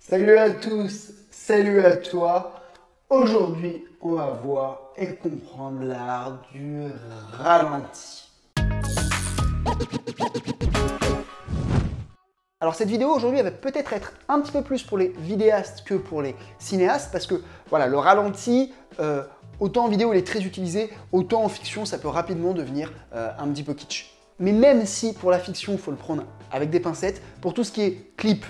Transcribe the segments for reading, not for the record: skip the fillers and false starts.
Salut à tous, salut à toi. Aujourd'hui, on va voir et comprendre l'art du ralenti. Alors cette vidéo aujourd'hui, elle va peut-être être un petit peu plus pour les vidéastes que pour les cinéastes parce que voilà, le ralenti, autant en vidéo il est très utilisé, autant en fiction ça peut rapidement devenir un petit peu kitsch. Mais même si pour la fiction, il faut le prendre avec des pincettes, pour tout ce qui est clip,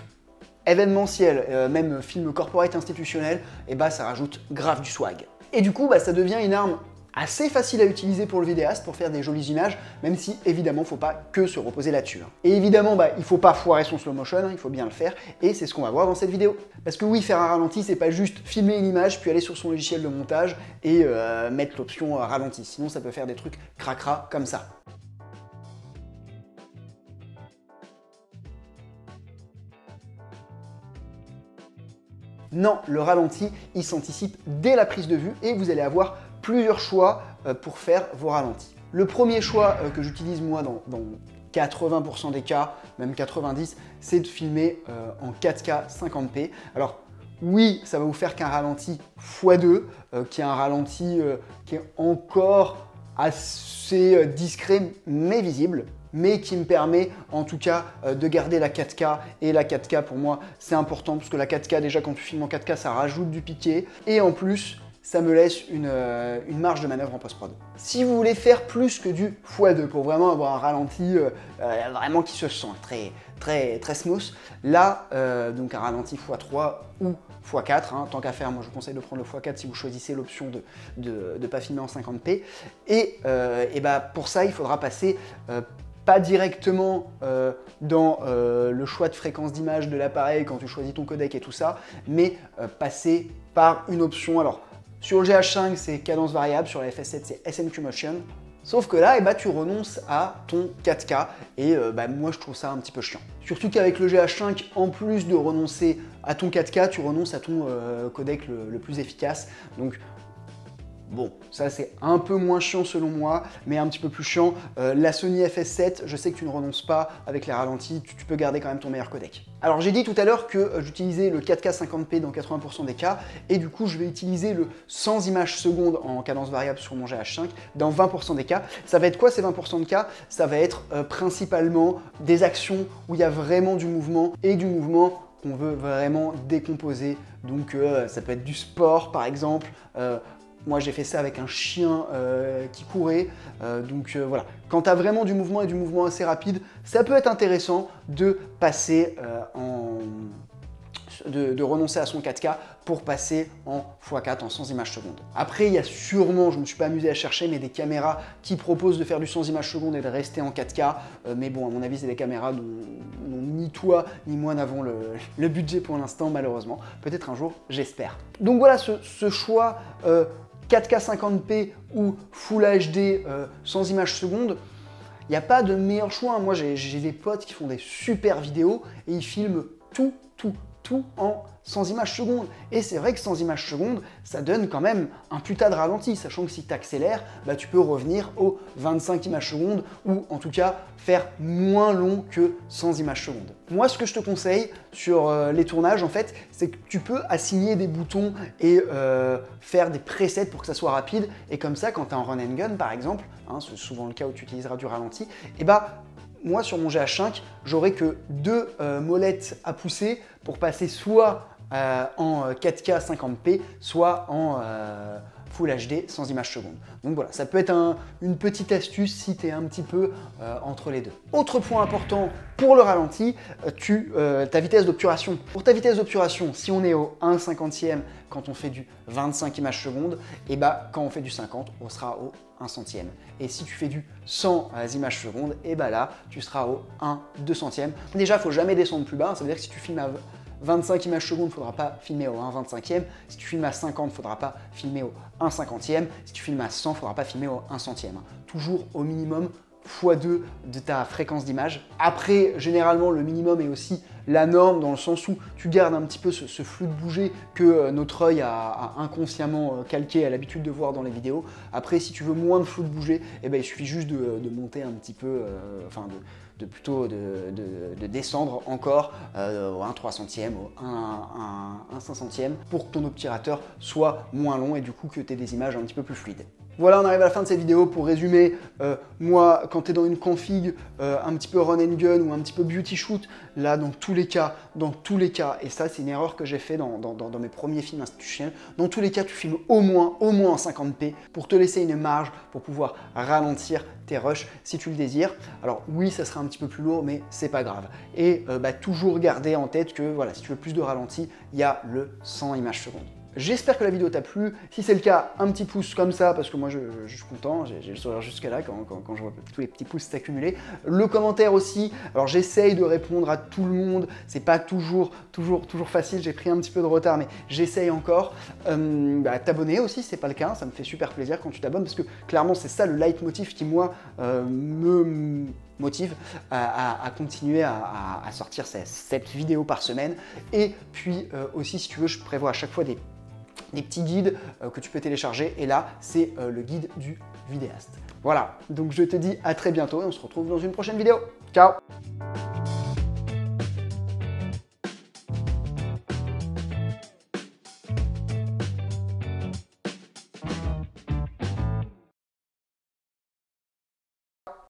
événementiel, même film corporate institutionnel, et bah ça rajoute grave du swag. Et du coup, ça devient une arme assez facile à utiliser pour le vidéaste pour faire des jolies images, même si évidemment faut pas que se reposer là-dessus. Et évidemment, il faut pas foirer son slow motion, il faut bien le faire, et c'est ce qu'on va voir dans cette vidéo. Parce que oui, faire un ralenti, c'est pas juste filmer une image, puis aller sur son logiciel de montage et mettre l'option ralenti, sinon ça peut faire des trucs cracra comme ça. Non, le ralenti, il s'anticipe dès la prise de vue et vous allez avoir plusieurs choix pour faire vos ralentis. Le premier choix que j'utilise moi dans 80% des cas, même 90%, c'est de filmer en 4K 50p. Alors oui, ça va vous faire qu'un ralenti x2, qui est un ralenti qui est encore assez discret mais visible, mais qui me permet en tout cas de garder la 4K. Et la 4K pour moi c'est important parce que la 4K déjà quand tu filmes en 4K ça rajoute du piqué et en plus ça me laisse une marge de manœuvre en post-prod. Si vous voulez faire plus que du x2 pour vraiment avoir un ralenti vraiment qui se sent très smooth, là donc un ralenti x3 ou x4, tant qu'à faire, moi je vous conseille de prendre le x4 si vous choisissez l'option de ne pas filmer en 50p. Et pour ça il faudra passer pas directement dans le choix de fréquence d'image de l'appareil quand tu choisis ton codec et tout ça, mais passer par une option. Alors, sur le GH5, c'est cadence variable, sur la FS7, c'est SNQ Motion. Sauf que là, tu renonces à ton 4K et moi je trouve ça un petit peu chiant. Surtout qu'avec le GH5, en plus de renoncer à ton 4K, tu renonces à ton codec le plus efficace. Donc, bon, ça c'est un peu moins chiant selon moi, mais un petit peu plus chiant. La Sony FS7, je sais que tu ne renonces pas avec les ralentis, tu peux garder quand même ton meilleur codec. Alors j'ai dit tout à l'heure que j'utilisais le 4K 50p dans 80% des cas, et du coup je vais utiliser le 100 images secondes en cadence variable sur mon GH5 dans 20% des cas. Ça va être quoi ces 20% de cas? Ça va être principalement des actions où il y a vraiment du mouvement, et du mouvement qu'on veut vraiment décomposer. Donc ça peut être du sport par exemple. Moi, j'ai fait ça avec un chien qui courait. Voilà, quand tu as vraiment du mouvement et du mouvement assez rapide, ça peut être intéressant de passer de renoncer à son 4K pour passer en x4 en 100 images secondes. Après, il y a sûrement, je ne me suis pas amusé à chercher, mais des caméras qui proposent de faire du 100 images secondes et de rester en 4K. Mais bon, à mon avis, c'est des caméras dont ni toi ni moi n'avons le budget pour l'instant, malheureusement. Peut-être un jour, j'espère. Donc voilà, ce choix 4K 50p ou Full HD 100 images secondes, il n'y a pas de meilleur choix. Moi, j'ai des potes qui font des super vidéos et ils filment tout en 100 images secondes. Et c'est vrai que 100 images secondes, ça donne quand même un putain de ralenti, sachant que si tu accélères, tu peux revenir aux 25 images secondes ou en tout cas faire moins long que 100 images secondes. Moi, ce que je te conseille sur les tournages, en fait, c'est que tu peux assigner des boutons et faire des presets pour que ça soit rapide. Et comme ça, quand tu es en run and gun, par exemple, c'est souvent le cas où tu utiliseras du ralenti, moi, sur mon GH5, j'aurai que 2 molettes à pousser pour passer soit en 4K 50p, soit en Full HD 100 images secondes. Donc voilà, ça peut être une petite astuce si tu es un petit peu entre les deux. Autre point important pour le ralenti, ta vitesse d'obturation. Pour ta vitesse d'obturation, si on est au 1/50e quand on fait du 25 images secondes, et quand on fait du 50, on sera au 1 centième. Et si tu fais du 100 images secondes, et là, tu seras au 1/200e. Déjà, il ne faut jamais descendre plus bas, ça veut dire que si tu filmes à 25 images secondes, il ne faudra pas filmer au 1/25e. Si tu filmes à 50, il ne faudra pas filmer au 1/50e. Si tu filmes à 100, il ne faudra pas filmer au 1 centième. Toujours au minimum x2 de ta fréquence d'image. Après, généralement, le minimum est aussi la norme dans le sens où tu gardes un petit peu ce flux de bouger que notre œil a inconsciemment calqué, à l'habitude de voir dans les vidéos. Après, si tu veux moins de flux de bouger, il suffit juste de monter un petit peu, plutôt de descendre encore un 3 centième ou un 5 centième pour que ton obturateur soit moins long et du coup que tu aies des images un petit peu plus fluides. Voilà, on arrive à la fin de cette vidéo. Pour résumer, moi, quand tu es dans une config un petit peu run and gun ou un petit peu beauty shoot, là, dans tous les cas, et ça, c'est une erreur que j'ai fait dans mes premiers films institutionnels, dans tous les cas, tu filmes au moins en 50p pour te laisser une marge pour pouvoir ralentir tes rushs si tu le désires. Alors oui, ça sera un petit peu plus lourd, mais c'est pas grave. Et toujours garder en tête que voilà, si tu veux plus de ralenti, il y a le 100 images secondes. J'espère que la vidéo t'a plu. Si c'est le cas, un petit pouce comme ça, parce que moi je suis content, j'ai le sourire jusqu'à là quand je vois tous les petits pouces s'accumuler. Le commentaire aussi, alors j'essaye de répondre à tout le monde, c'est pas toujours facile, j'ai pris un petit peu de retard, mais j'essaye encore. T'abonner aussi, c'est pas le cas, ça me fait super plaisir quand tu t'abonnes, parce que clairement c'est ça le leitmotiv qui moi me motive à continuer à sortir cette vidéo par semaine. Et puis aussi, si tu veux, je prévois à chaque fois des petits guides que tu peux télécharger. Et là, c'est le guide du vidéaste. Voilà, donc je te dis à très bientôt et on se retrouve dans une prochaine vidéo. Ciao!